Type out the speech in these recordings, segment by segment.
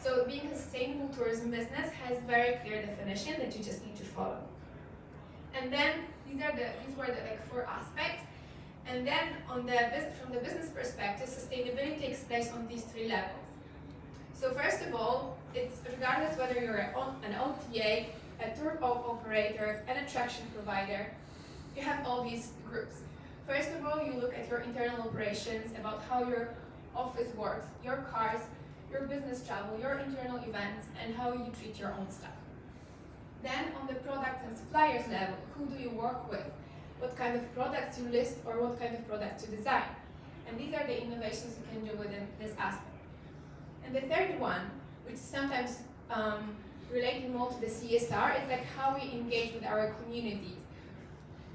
So being a sustainable tourism business has very clear definition that you just need to follow. And then these were the like 4 aspects. And then from the business perspective, sustainability takes place on these 3 levels. So first of all, it's regardless whether you're an OTA, a tour operator, an attraction provider, you have all these groups. First of all, you look at your internal operations, about how your office works, your cars, your business travel, your internal events, and how you treat your own staff. Then on the products and suppliers level, who do you work with? What kind of products you list or what kind of products you design? And these are the innovations you can do within this aspect. And the third one, which is sometimes related more to the CSR, is like how we engage with our communities.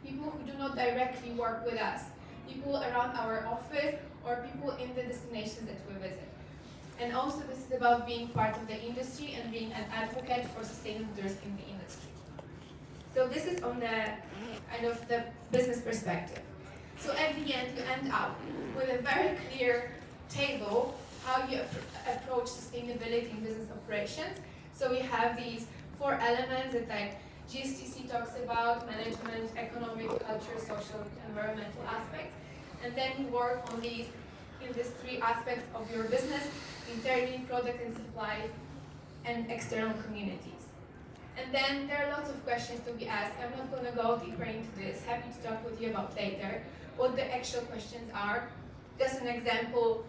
People who do not directly work with us, people around our office, or people in the destinations that we visit. And also this is about being part of the industry and being an advocate for sustainable tourism in the industry. So this is on the kind of the business perspective. So at the end, you end up with a very clear table how you approach sustainability in business operations. So we have these 4 elements that like GSTC talks about: management, economic, culture, social, environmental aspects. And then you work on these in these 3 aspects of your business: internally, product and supplies, and external communities. And then there are lots of questions to be asked. I'm not going to go deeper into this. Happy to talk with you about later what the actual questions are. Just an example,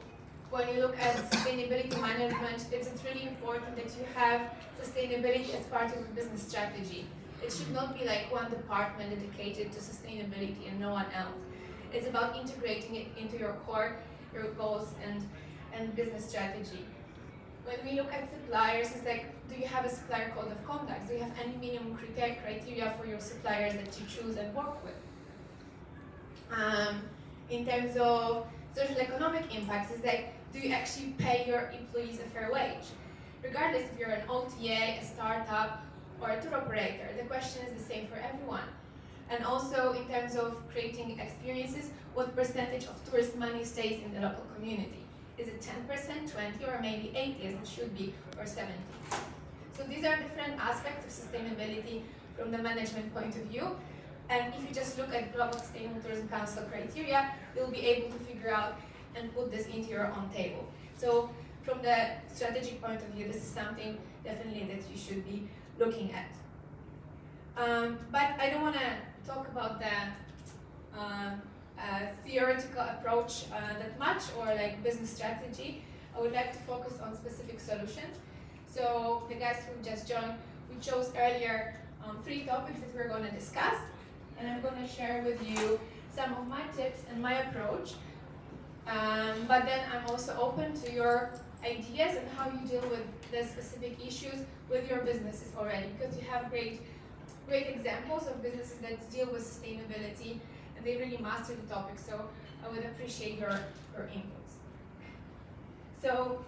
when you look at sustainability management, it's really important that you have sustainability as part of your business strategy. It should not be like one department dedicated to sustainability and no one else. It's about integrating it into your core, your goals, and business strategy. When we look at suppliers, it's like, do you have a supplier code of conduct? Do you have any minimum criteria for your suppliers that you choose and work with? In terms of social economic impacts, it's like, do you actually pay your employees a fair wage? Regardless if you're an OTA, a startup, or a tour operator, the question is the same for everyone. And also in terms of creating experiences, what percentage of tourist money stays in the local community? Is it 10%, 20, or maybe 80 as it should be, or 70? So these are different aspects of sustainability from the management point of view. And if you just look at Global Sustainable Tourism Council criteria, you'll be able to figure out and put this into your own table. So from the strategic point of view, this is something definitely that you should be looking at. But I don't want to talk about the theoretical approach that much, or like business strategy. I would like to focus on specific solutions. So the guys who just joined, we chose earlier 3 topics that we're going to discuss, and I'm going to share with you some of my tips and my approach. But then I'm also open to your ideas and how you deal with the specific issues with your businesses already, because you have great examples of businesses that deal with sustainability and they really master the topic. So I would appreciate your inputs. So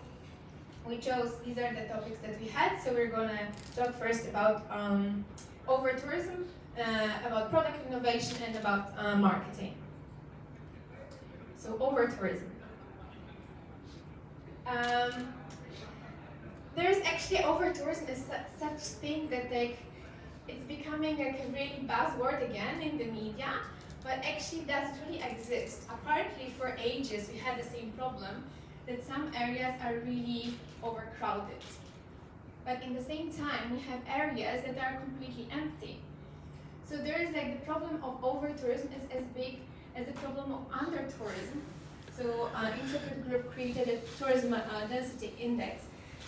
we chose, these are the topics that we had. So we're going to talk first about over-tourism, about product innovation, and about marketing. So over-tourism. There's actually over-tourism is such thing that like it's becoming like a really buzzword again in the media, but actually doesn't really exist. Apparently for ages we had the same problem, that some areas are really overcrowded. But in the same time we have areas that are completely empty. So there is like the problem of over-tourism is as big as the problem of under-tourism. So Intrepid Group created a tourism density index,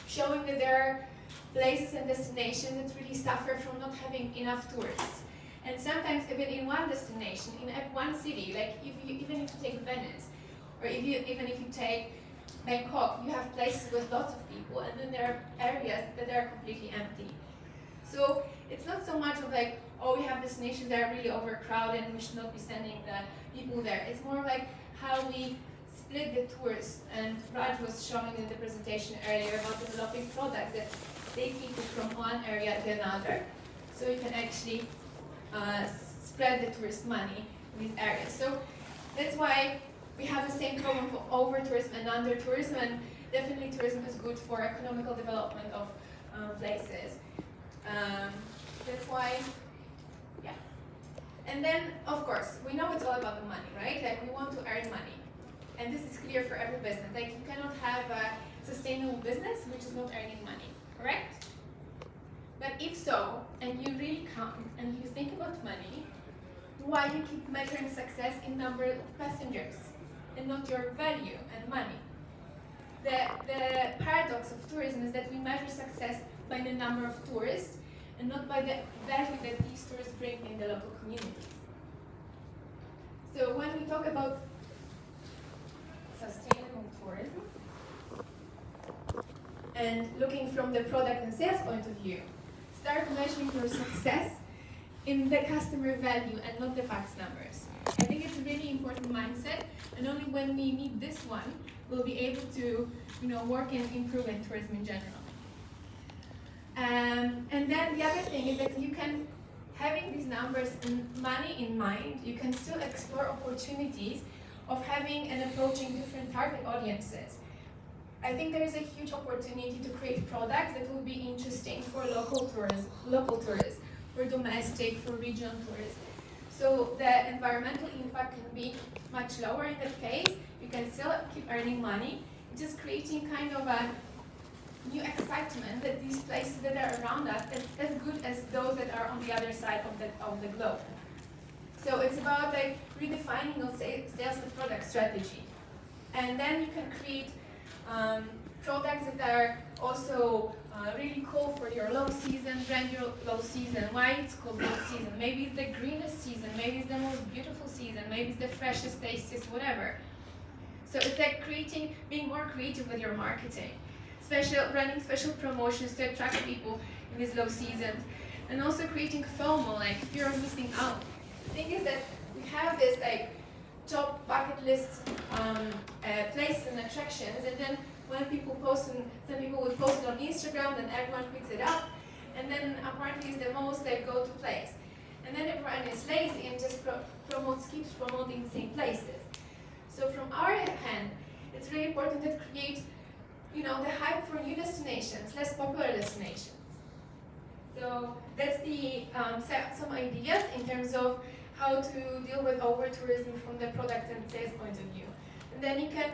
showing that there are places and destinations that really suffer from not having enough tourists. And sometimes even in one destination, in one city, like even if you take Venice, or even if you take Bangkok, you have places with lots of people, and then there are areas that are completely empty. So it's not so much of like, oh, we have destinations that are really overcrowded and we should not be sending the people there. It's more like how we split the tours. And Raj was showing in the presentation earlier about developing products that take people from one area to another. So you can actually spread the tourist money in these areas. So that's why we have the same problem for over-tourism and under-tourism. And definitely tourism is good for economical development of places. That's why, yeah. And then, of course, we know it's all about the money, right? Like, we want to earn money. And this is clear for every business. Like, you cannot have a sustainable business which is not earning money, correct? But if so, and you really count, and you think about money, why you keep measuring success in number of passengers, and not your value and money? The paradox of tourism is that we measure success by the number of tourists, and not by the value that these tourists bring in the local communities. So when we talk about sustainable tourism, and looking from the product and sales point of view, start measuring your success in the customer value and not the fax numbers. I think it's a really important mindset, and only when we meet this one, we'll be able to, work and improve in tourism in general. And then the other thing is that you can, having these numbers and money in mind, you can still explore opportunities of having and approaching different target audiences. I think there is a huge opportunity to create products that will be interesting for local tourists, for domestic, for regional tourists. So the environmental impact can be much lower in that case. You can still keep earning money, just creating kind of a new excitement that these places that are around us is as good as those that are on the other side of the globe. So it's about like redefining your sales and product strategy. And then you can create products that are also really cool for your low season, brand your low season. Why it's called low season? Maybe it's the greenest season, maybe it's the most beautiful season, maybe it's the freshest, tastiest, whatever. So it's like being more creative with your marketing. Running special promotions to attract people in these low seasons. And also creating FOMO, like fear of missing out. The thing is that we have this like top bucket list places and attractions, and then when people post, and some people would post it on Instagram, then everyone picks it up, and then apparently it's the most like go-to place. And then everyone is lazy and just keeps promoting the same places. So from our hand, it's really important to create, the hype for new destinations, less popular destinations. So that's the some ideas in terms of how to deal with over-tourism from the product and sales point of view. And then you can,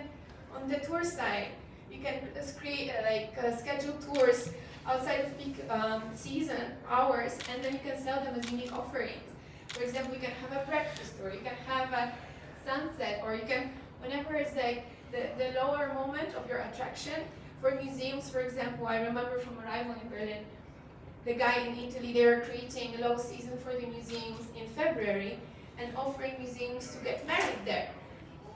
on the tour side, you can create schedule tours outside of peak season hours, and then you can sell them as unique offerings. For example, you can have a breakfast tour, you can have a sunset, or you can, whenever it's like the lower moment of your attraction. For museums, for example, I remember from arrival in Berlin, the guy in Italy, they were creating a low season for the museums in February and offering museums to get married there.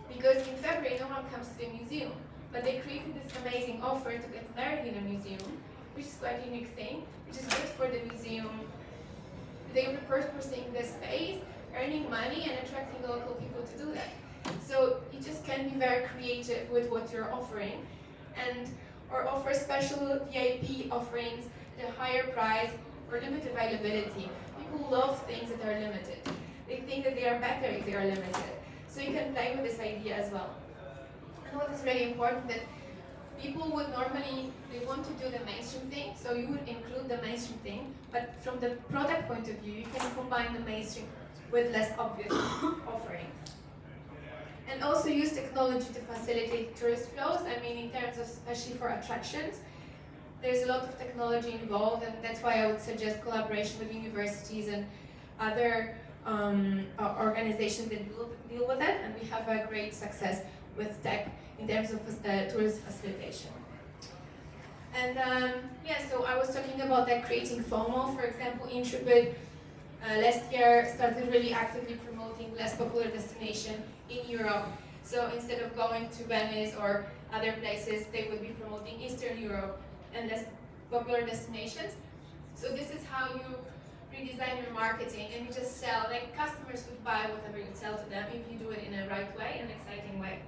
Because in February, no one comes to the museum. But they created this amazing offer to get married in a museum, which is quite a unique thing, which is good for the museum. They were repurposing the space, earning money, and attracting the local people to do that. So you just can be very creative with what you're offering, or offer special VIP offerings at a higher price or limited availability. People love things that are limited. They think that they are better if they are limited. So you can play with this idea as well. And what is really important that people would normally, they want to do the mainstream thing, so you would include the mainstream thing, but from the product point of view, you can combine the mainstream with less obvious offerings. And also use technology to facilitate tourist flows. I mean, in terms of, especially for attractions, there's a lot of technology involved, and that's why I would suggest collaboration with universities and other organizations that deal with it, and we have a great success with tech in terms of tourist facilitation. And so I was talking about that creating FOMO. For example, Intrepid last year started really actively promoting less popular destination in Europe. So instead of going to Venice or other places, they would be promoting Eastern Europe and less popular destinations. So this is how you redesign your marketing, and you just sell, like customers would buy whatever you sell to them if you do it in a right way, an exciting way.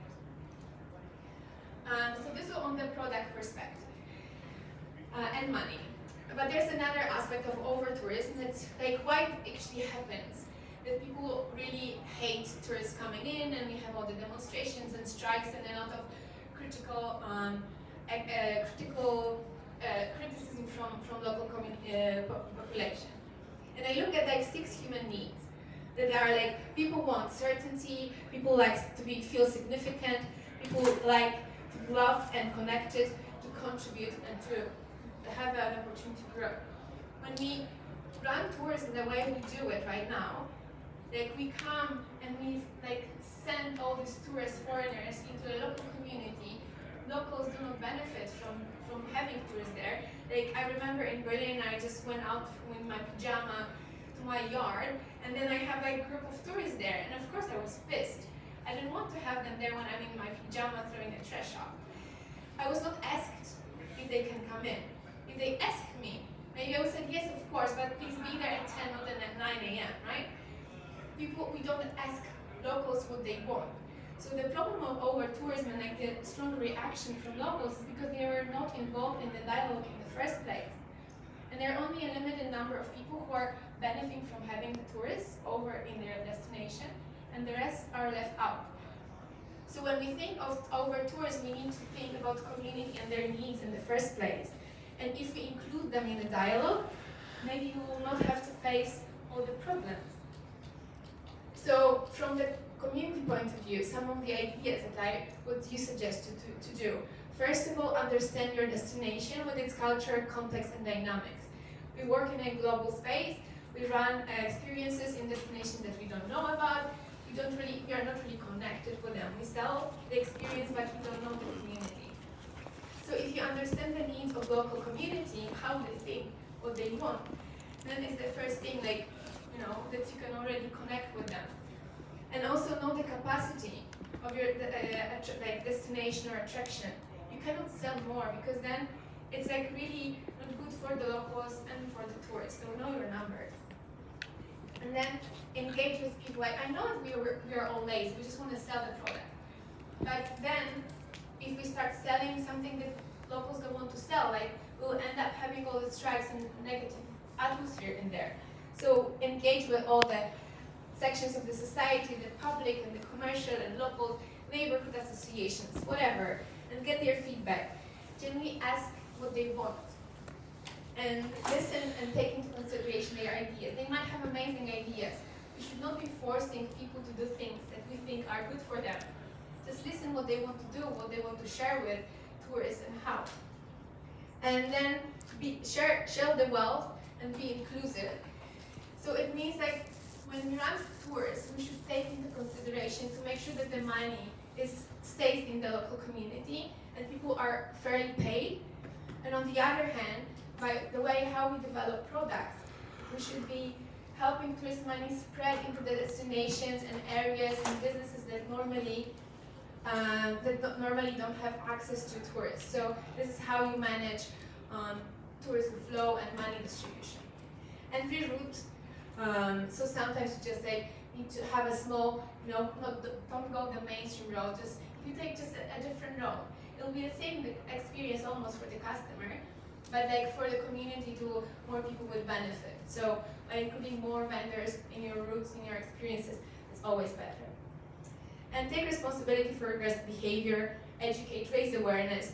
So this is on the product perspective and money. But there's another aspect of over-tourism that's like why it actually happens. That people really hate tourists coming in, and we have all the demonstrations and strikes and a lot of critical critical criticism from local population. And I look at like 6 human needs that are like, people want certainty, people like to feel significant, people like to be loved and connected, to contribute and to have an opportunity to grow. When we run tours in the way we do it right now, like we come and we like send all these tourists, foreigners into the local community. Locals do not benefit from having tourists there. Like I remember in Berlin, I just went out with my pajama to my yard, and then I have like a group of tourists there, and of course I was pissed. I didn't want to have them there when I'm in my pajama throwing a trash out. I was not asked if they can come in. If they asked me, maybe I would say yes, of course, but please be there at 10, not at 9 a.m., right? We don't ask locals what they want. So the problem of over-tourism and like the strong reaction from locals is because they were not involved in the dialogue in the first place. And there are only a limited number of people who are benefiting from having the tourists over in their destination, and the rest are left out. So when we think of over-tourism, we need to think about community and their needs in the first place. And if we include them in the dialogue, maybe we will not have to face all the problems. So from the community point of view, some of the ideas that I would suggest to do. First of all, understand your destination with its culture, context, and dynamics. We work in a global space. We run experiences in destinations that we don't know about. We are not really connected with them. We sell the experience, but we don't know the community. So if you understand the needs of local community, how they think, what they want, then it's the first thing, like, you know, that you can already connect with them. And also know the capacity of your like destination or attraction. You cannot sell more, because then it's like really not good for the locals and for the tourists. So know your numbers. And then engage with people. Like, I know that we are all lazy, we just want to sell the product. But then if we start selling something that locals don't want to sell, like we'll end up having all the strikes and negative atmosphere in there. So engage with all the sections of the society, the public and the commercial and local neighborhood associations, whatever, and get their feedback. Genuinely ask what they want. And listen and take into consideration their ideas. They might have amazing ideas. We should not be forcing people to do things that we think are good for them. Just listen what they want to do, what they want to share with tourists and how. And then share the wealth and be inclusive. So it means like when we run tours, we should take into consideration to make sure that the money stays in the local community and people are fairly paid. And on the other hand, by the way how we develop products, we should be helping tourist money spread into the destinations and areas and businesses that normally don't have access to tourists. So this is how you manage tourism flow and money distribution. And reroute. So sometimes you just need to have a small, don't go the mainstream road. Just if you take just a different road, it'll be the same experience almost for the customer, but like for the community, more people will benefit. So by including more vendors in your routes, in your experiences, it's always better. And take responsibility for aggressive behavior, educate, raise awareness,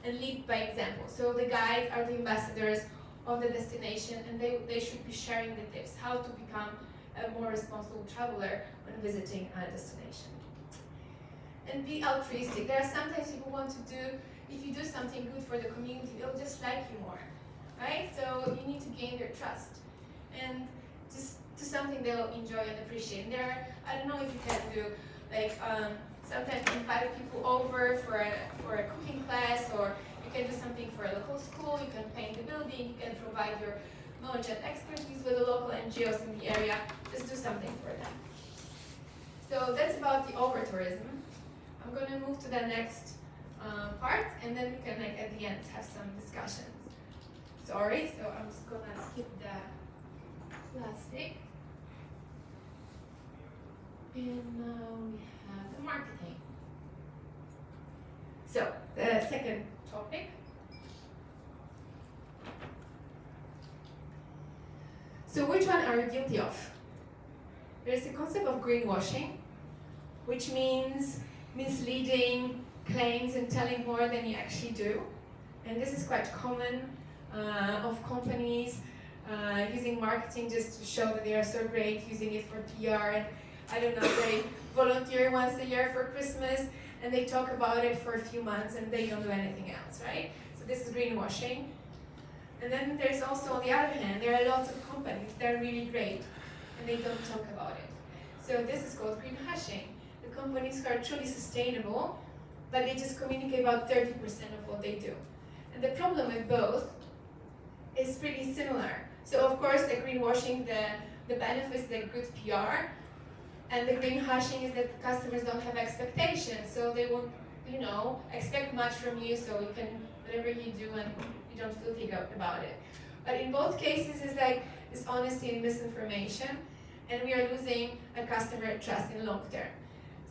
and lead by example. So the guides are the ambassadors of the destination, and they should be sharing the tips, how to become a more responsible traveler when visiting a destination. And be altruistic. There are sometimes people want to do, if you do something good for the community, they'll just like you more, right? So you need to gain their trust. And just do something they'll enjoy and appreciate. And I don't know if you can do, sometimes invite people over for a cooking class, or you can do something for a local school, you can paint the building, you can provide your knowledge and expertise with the local NGOs in the area. Just do something for them. So that's about the over-tourism. I'm going to move to the next part, and then we can at the end have some discussions. Sorry, so I'm just going to skip the plastic. And now we have the marketing. So, the second topic. So which one are you guilty of? There's the concept of greenwashing, which means misleading claims and telling more than you actually do. And this is quite common of companies using marketing just to show that they are so great, using it for PR. And I don't know, they volunteer once a year for Christmas and they talk about it for a few months and they don't do anything else, right? So this is greenwashing. And then there's also, on the other hand, there are lots of companies that are really great and they don't talk about it. So this is called greenwashing. The companies who are truly sustainable, but they just communicate about 30% of what they do. And the problem with both is pretty similar. So of course the greenwashing, the benefits, the good PR, and the greenwashing is that customers don't have expectations, so they won't, expect much from you, so you can, whatever you do, and you don't feel take up about it. But in both cases, it's like dishonesty and misinformation, and we are losing a customer trust in long term.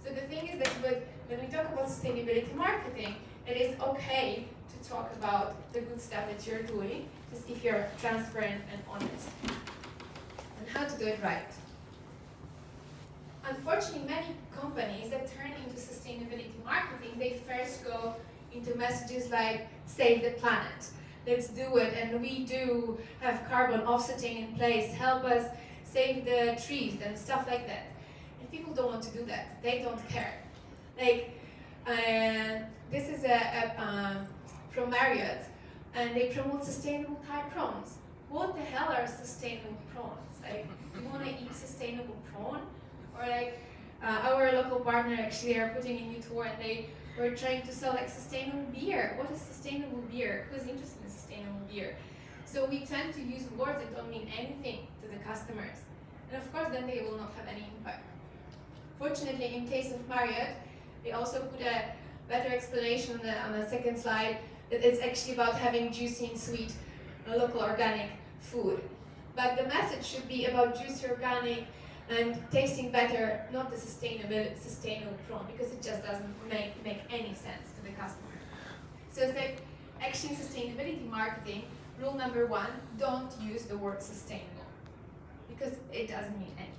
So the thing is that when we talk about sustainability marketing, it is okay to talk about the good stuff that you're doing, just if you're transparent and honest. And how to do it right. Unfortunately, many companies that turn into sustainability marketing, they first go into messages like, save the planet, let's do it, and we do have carbon offsetting in place, help us save the trees and stuff like that. And people don't want to do that, they don't care. Like, this is from Marriott, and they promote sustainable Thai prawns. What the hell are sustainable prawns? Like, you want to eat sustainable prawn? Or like, our local partner actually are putting a new tour and they were trying to sell like sustainable beer. What is sustainable beer? Who's interested in sustainable beer? So we tend to use words that don't mean anything to the customers. And of course then they will not have any impact. Fortunately, in case of Marriott, they also put a better explanation on the second slide, that it's actually about having juicy and sweet local organic food. But the message should be about juicy organic and tasting better, not the sustainable prawn, because it just doesn't make any sense to the customer. So it's like, actually sustainability marketing, rule number 1, don't use the word sustainable, because it doesn't mean anything.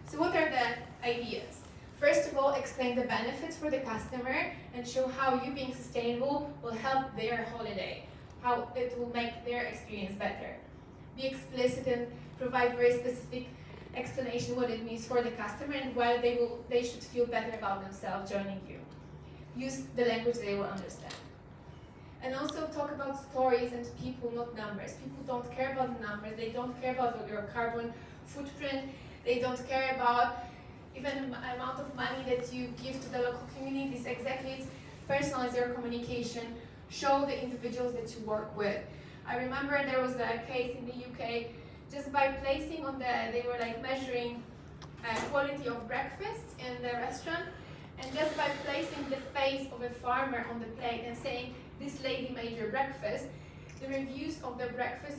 So what are the ideas? First of all, explain the benefits for the customer and show how you being sustainable will help their holiday, how it will make their experience better. Be explicit and provide very specific explanation what it means for the customer and why they should feel better about themselves joining you. Use the language they will understand. And also talk about stories and people, not numbers. People don't care about the numbers, they don't care about your carbon footprint, they don't care about even the amount of money that you give to the local communities. Exactly, it's personalize your communication, show the individuals that you work with. I remember there was a case in the UK, just by placing on they were like measuring quality of breakfast in the restaurant, and just by placing the face of a farmer on the plate and saying, this lady made your breakfast, the reviews of the breakfast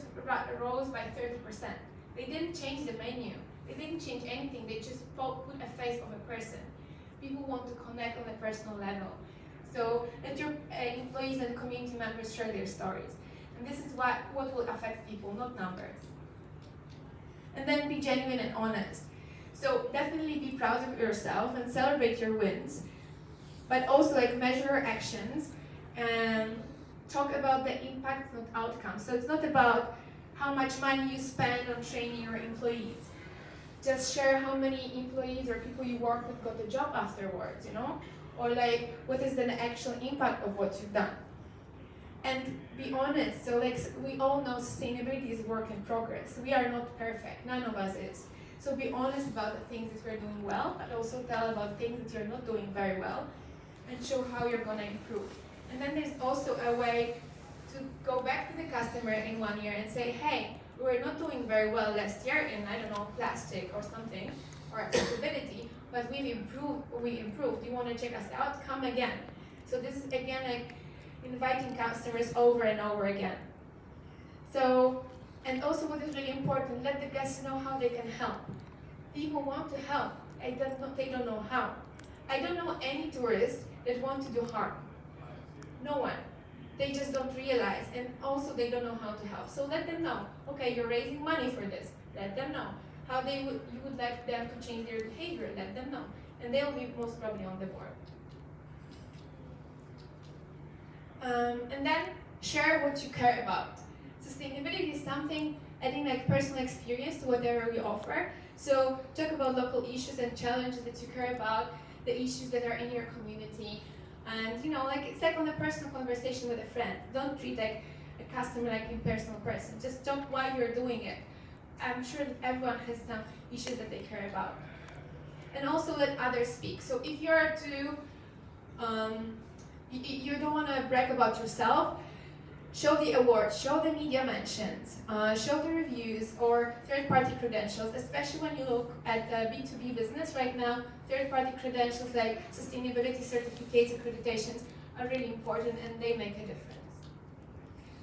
rose by 30%. They didn't change the menu, they didn't change anything, they just put a face of a person. People want to connect on a personal level. So let your employees and community members share their stories. And this is what will affect people, not numbers. And then be genuine and honest. So definitely be proud of yourself and celebrate your wins, but also like measure your actions and talk about the impact, not outcomes. So it's not about how much money you spend on training your employees. Just share how many employees or people you work with got a job afterwards, or like what is the actual impact of what you've done. And be honest. So like we all know sustainability is a work in progress. We are not perfect, none of us is. So be honest about the things that we're doing well, but also tell about things that you're not doing very well and show how you're gonna improve. And then there's also a way to go back to the customer in 1 year and say, hey, we were not doing very well last year in, plastic or something, or accessibility, but we improved. You wanna check us out? Come again. So this is again like inviting customers over and over again. So, and also what is really important, let the guests know how they can help. People want to help, they don't know how. I don't know any tourist that want to do harm. No one. They just don't realize, and also they don't know how to help. So let them know, okay, you're raising money for this, let them know. How you would like them to change their behavior, let them know. And they'll be most probably on the board. And then share what you care about. Sustainability is something adding like personal experience to whatever we offer. So talk about local issues and challenges that you care about, the issues that are in your community, and like it's like on a personal conversation with a friend. Don't treat like a customer like a personal person. Just talk why you're doing it. I'm sure that everyone has some issues that they care about. And also let others speak. So if you're to you don't want to brag about yourself, show the awards, show the media mentions, show the reviews or third-party credentials, especially when you look at the B2B business right now. Third-party credentials like sustainability certificates, accreditations are really important and they make a difference.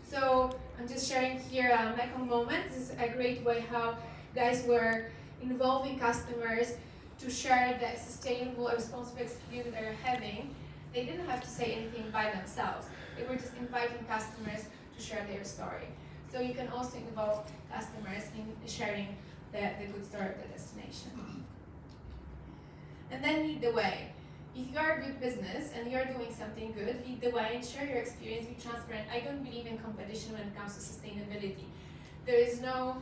So I'm just sharing here a Mekong moment. This is a great way how guys were involving customers to share the sustainable or responsible experience that they're having. They didn't have to say anything by themselves. They were just inviting customers to share their story. So you can also involve customers in sharing the good story of the destination. And then lead the way. If you are a good business and you're doing something good, lead the way and share your experience, be transparent. I don't believe in competition when it comes to sustainability. There is no,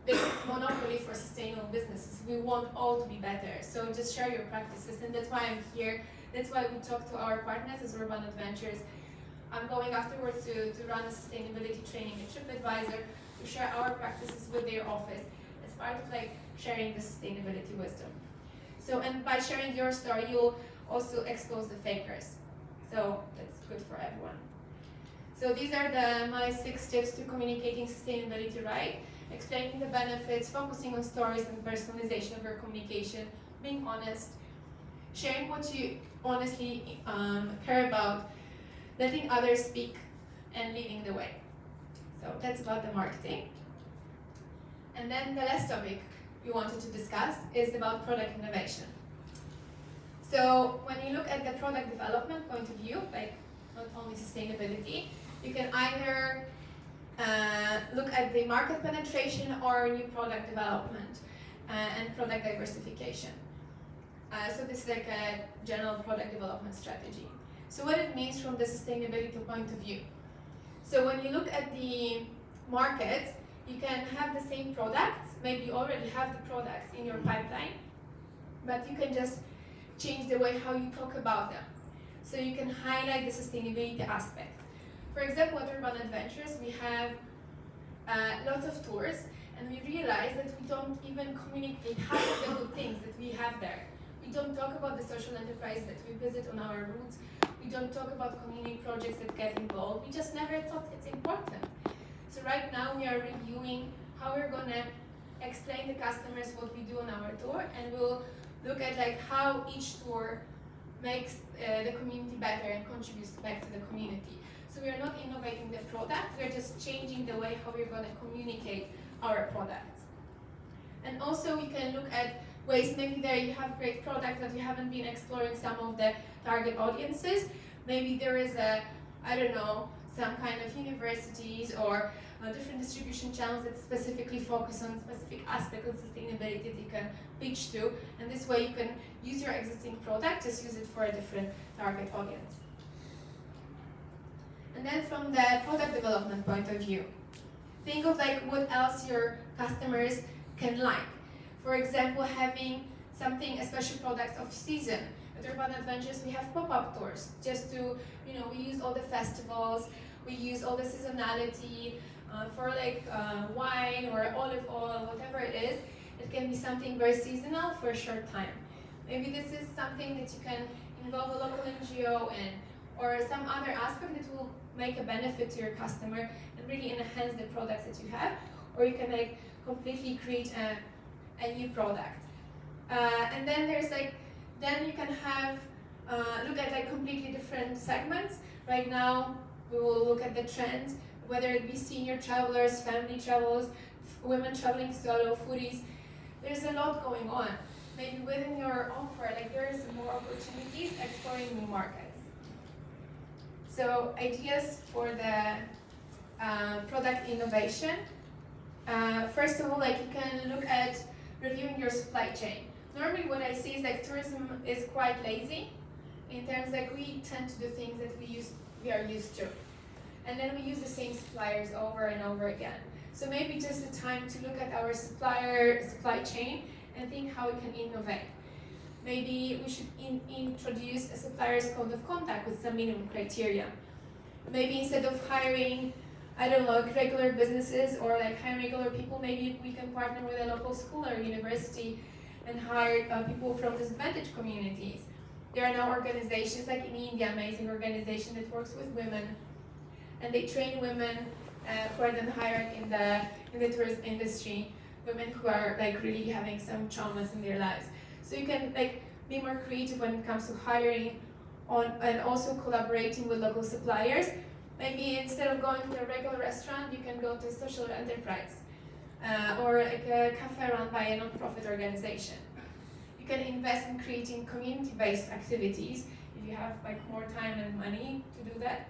big monopoly for sustainable businesses. We want all to be better. So just share your practices, and that's why I'm here. That's why we talk to our partners as Urban Adventures. I'm going afterwards to run a sustainability training at TripAdvisor to share our practices with their office as part of like sharing the sustainability wisdom. So, and by sharing your story, you'll also expose the fakers. So that's good for everyone. So these are my 6 tips to communicating sustainability right. Explaining the benefits, focusing on stories and personalization of your communication, being honest, sharing what you honestly care about, letting others speak, and leading the way. So that's about the marketing. And then the last topic we wanted to discuss is about product innovation. So when you look at the product development point of view, like not only sustainability, you can either look at the market penetration or new product development and product diversification. So this is like a general product development strategy. So what it means from the sustainability point of view. So when you look at the market, you can have the same products, maybe you already have the products in your pipeline, but you can just change the way how you talk about them. So you can highlight the sustainability aspect. For example, at Urban Adventures, we have lots of tours, and we realize that we don't even communicate half of the good things that we have there. We don't talk about the social enterprise that we visit on our routes. We don't talk about community projects that get involved. We just never thought it's important. So right now we are reviewing how we're going to explain to customers what we do on our tour, and we'll look at like how each tour makes the community better and contributes back to the community. So we are not innovating the product, we're just changing the way how we're going to communicate our products. And also we can look at ways, maybe there you have great products but you haven't been exploring some of the target audiences. Maybe there is some kind of universities or different distribution channels that specifically focus on specific aspects of sustainability that you can pitch to, and this way you can use your existing product, just use it for a different target audience. And then from the product development point of view, think of like what else your customers can like. For example, having something, a special product of season. At Urban Adventures we have pop-up tours, just to, we use all the festivals, we use all the seasonality, for like wine or olive oil, whatever it is. It can be something very seasonal for a short time. Maybe this is something that you can involve a local NGO in, or some other aspect that will make a benefit to your customer and really enhance the products that you have, or you can like completely create a new product. And then there's then you can have look at like completely different segments. Right now we will look at the trends, whether it be senior travelers, family travels, women traveling solo, foodies. There's a lot going on. Maybe within your offer, there's more opportunities exploring new markets. So ideas for the product innovation. First of all, you can look at reviewing your supply chain. Normally what I see is tourism is quite lazy in terms like we tend to do things that we are used to. And then we use the same suppliers over and over again. So maybe just the time to look at our supply chain and think how we can innovate. Maybe we should introduce a supplier's code of conduct with some minimum criteria. Maybe instead of hiring, I don't know, like regular businesses or like hiring regular people, maybe we can partner with a local school or university and hire people from disadvantaged communities. There are now organizations like in India, amazing organization that works with women, and they train women who are then hired in the tourism industry, women who are like really having some traumas in their lives. So you can like be more creative when it comes to hiring on and also collaborating with local suppliers. Maybe instead of going to a regular restaurant, you can go to a social enterprise or like a cafe run by a non-profit organization. You can invest in creating community-based activities if you have like more time and money to do that.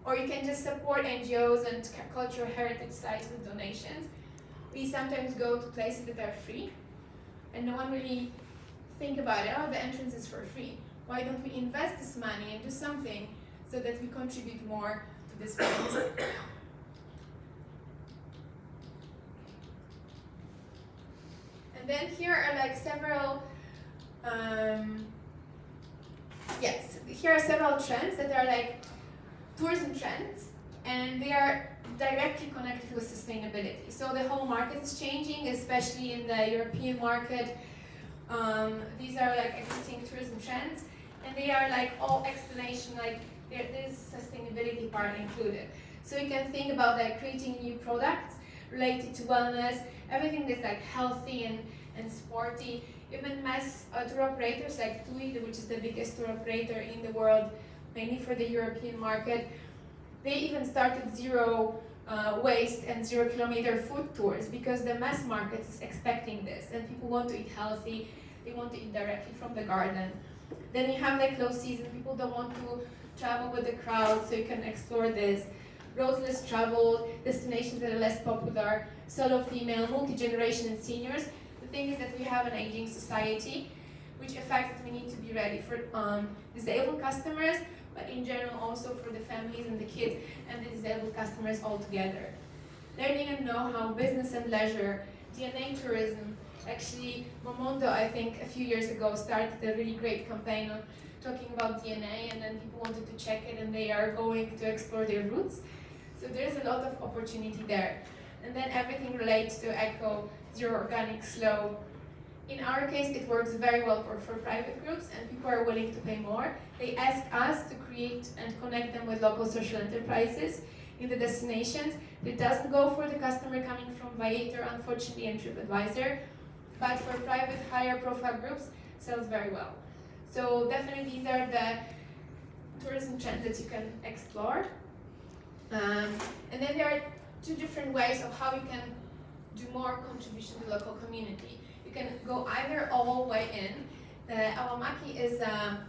Or you can just support NGOs and cultural heritage sites with donations. We sometimes go to places that are free and no one really think about it. Oh, the entrance is for free. Why don't we invest this money and do something so that we contribute more to this place? And then here are like several, here are several trends that are like tourism trends, and they are directly connected with sustainability. So the whole market is changing, especially in the European market. These are like existing tourism trends, and they are like all explanation, like there's sustainability part included. So you can think about like creating new products related to wellness, everything that's like healthy and sporty. Even mass tour operators like TUI, which is the biggest tour operator in the world, mainly for the European market, they even started zero waste and 0 kilometer food tours because the mass market is expecting this and people want to eat healthy, they want to eat directly from the garden. Then you have like low season, people don't want to travel with the crowd, so you can explore this. Roads less traveled, destinations that are less popular, solo female, multi-generation and seniors. The thing is that we have an aging society, which affects that we need to be ready for disabled customers, but in general also for the families and the kids and the disabled customers all together. Learning and know-how, business and leisure, DNA tourism. Actually, Momondo, I think a few years ago, started a really great campaign on talking about DNA, and then people wanted to check it and they are going to explore their roots. So there's a lot of opportunity there. And then everything relates to eco, zero organic, slow. In our case, it works very well for private groups and people are willing to pay more. They ask us to create and connect them with local social enterprises in the destinations. It doesn't go for the customer coming from Viator, unfortunately, and TripAdvisor, but for private, higher profile groups, sells very well. So definitely these are the tourism trends that you can explore. And then there are two different ways of how you can do more contribution to the local community. You can go either all the way in. Awamaki is a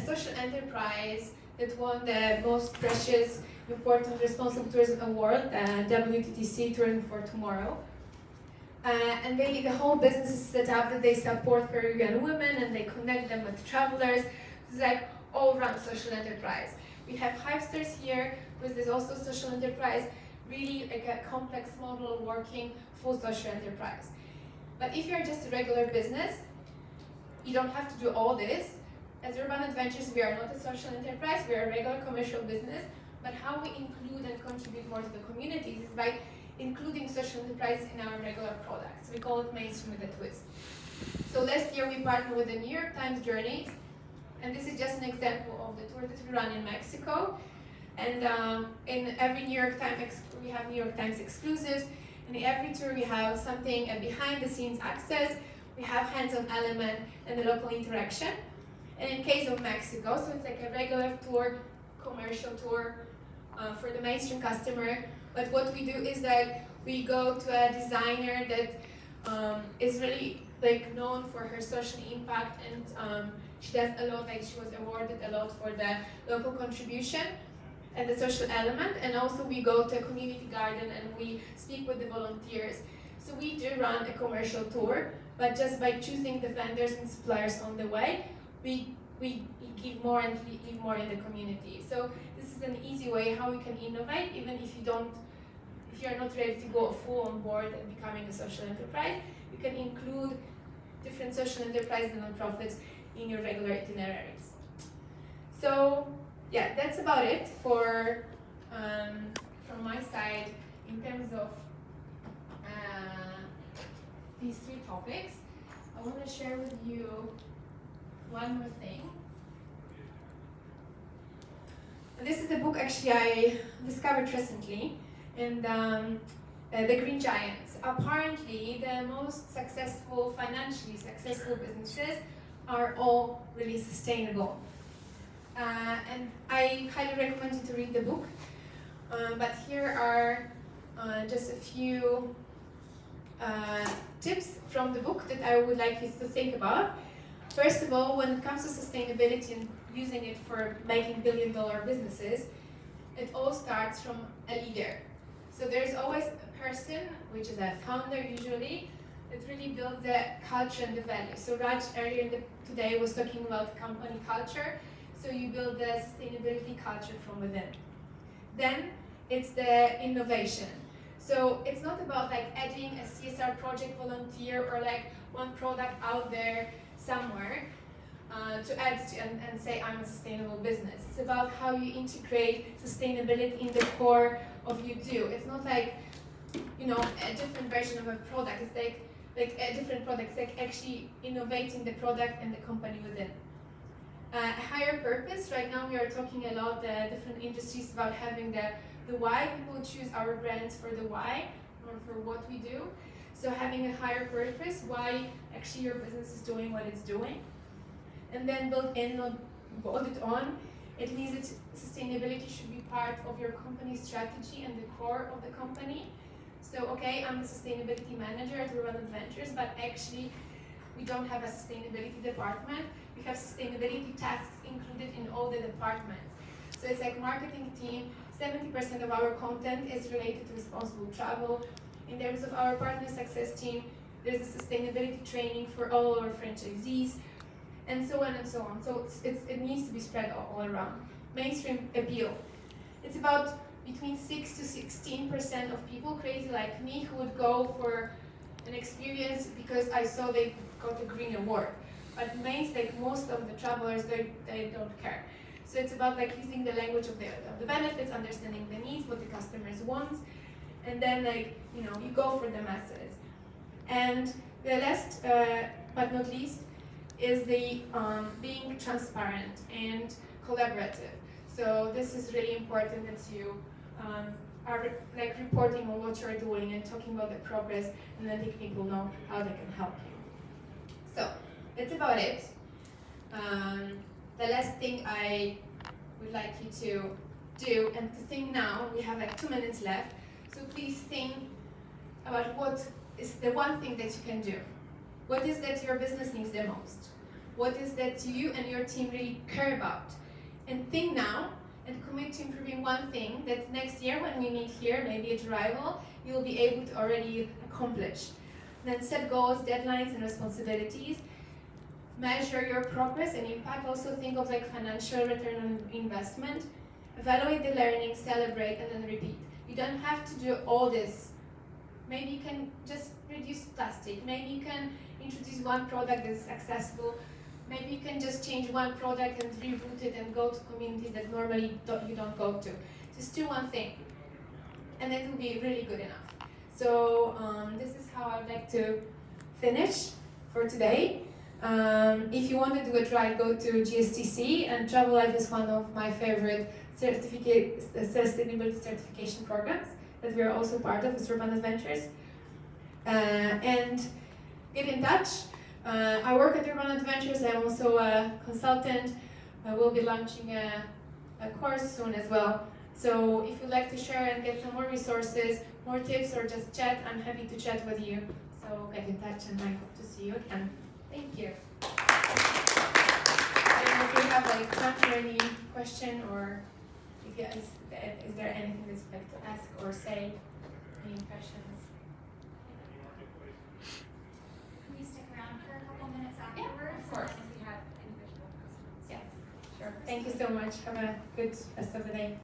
social enterprise that won the most precious, important, responsible tourism award, WTTC Tourism for Tomorrow. And the whole business is set up that they support Peruvian women and they connect them with travelers. It's like all-round social enterprise. We have Hive Stars here, because there's also social enterprise, really like a complex model working full social enterprise. But if you're just a regular business, you don't have to do all this. As Urban Adventures, we are not a social enterprise, we are a regular commercial business, but how we include and contribute more to the communities is by including social enterprise in our regular products. We call it mainstream with a twist. So last year we partnered with the New York Times Journeys, and this is just an example of the tour that we run in Mexico. And in every New York Times, we have New York Times exclusives. And in every tour we have something, a behind the scenes access, we have hands-on element and the local interaction. And in case of Mexico, so it's like a regular tour, commercial tour for the mainstream customer. But what we do is that we go to a designer that is really like known for her social impact, and she does a lot, like she was awarded a lot for the local contribution and the social element. And also we go to a community garden and we speak with the volunteers. So we do run a commercial tour, but just by choosing the vendors and suppliers on the way, we we give more and live more in the community. So this is an easy way how we can innovate, even if you're not ready to go full on board and becoming a social enterprise. You can include different social enterprises and nonprofits in your regular itineraries. So yeah, that's about it for from my side in terms of these three topics. I want to share with you one more thing. And this is a book actually I discovered recently, and The Green Giants. Apparently, the most successful, financially successful businesses are all really sustainable. And I highly recommend you to read the book. But here are just a few tips from the book that I would like you to think about. First of all, when it comes to sustainability and using it for making billion-dollar businesses, it all starts from a leader. So there's always a person, which is a founder usually, that really builds the culture and the values. So Raj earlier today was talking about company culture. So you build the sustainability culture from within. Then it's the innovation. So it's not about like adding a CSR project volunteer or like one product out there somewhere to add to and say I'm a sustainable business. It's about how you integrate sustainability in the core of you do. It's not like, you know, a different version of a product. It's like a different product. It's like actually innovating the product and the company within. A higher purpose. Right now we are talking a lot different industries about having the why. People choose our brands for the why or for what we do. So having a higher purpose, why actually your business is doing what it's doing. And then build it on. It means that sustainability should be part of your company's strategy and the core of the company. So okay, I'm the sustainability manager at Urban Adventures, but actually we don't have a sustainability department. We have sustainability tasks included in all the departments. So it's like marketing team, 70% of our content is related to responsible travel. In terms of our partner success team, there's a sustainability training for all our franchisees, and so on and so on. So it needs to be spread all around. Mainstream appeal. It's about between 6 to 16% of people crazy like me who would go for an experience because I saw they got a green award. But most of the travelers, they don't care. So it's about like using the language of the benefits, understanding the needs, what the customers want, and then you go for the masses. And the last but not least is the being transparent and collaborative. So this is really important that you are like reporting on what you're doing and talking about the progress, and letting people know how they can help you. So that's about it. The last thing I would like you to do and to think now, we have like 2 minutes left, so please think about what is the one thing that you can do. What is that your business needs the most? What is that you and your team really care about? And think now and commit to improving one thing that next year when we meet here, maybe at Arrival, you'll be able to already accomplish. Then set goals, deadlines, and responsibilities. Measure your progress and impact. Also think of like financial return on investment. Evaluate the learning, celebrate, and then repeat. You don't have to do all this. Maybe you can just reduce plastic. Maybe you can introduce one product that's accessible. Maybe you can just change one product and reroute it and go to communities that normally you don't go to. Just do one thing, and it will be really good enough. So this is how I'd like to finish for today. If you want to do it right, go to GSTC, and Travel Life is one of my favorite sustainability certification programs that we are also part of as Urban Adventures. And get in touch. I work at Urban Adventures. I'm also a consultant. I will be launching a course soon as well. So if you'd like to share and get some more resources, more tips, or just chat, I'm happy to chat with you. So get in touch, and I hope to see you again. Thank you. I don't know if you have like time for any question, or if you, is there anything that you'd like to ask or say? Any questions? Can you stick around for a couple minutes afterwards? Yeah, of course. If we have individual customers. Yeah. Sure. Thank you so much. Have a good rest of the day.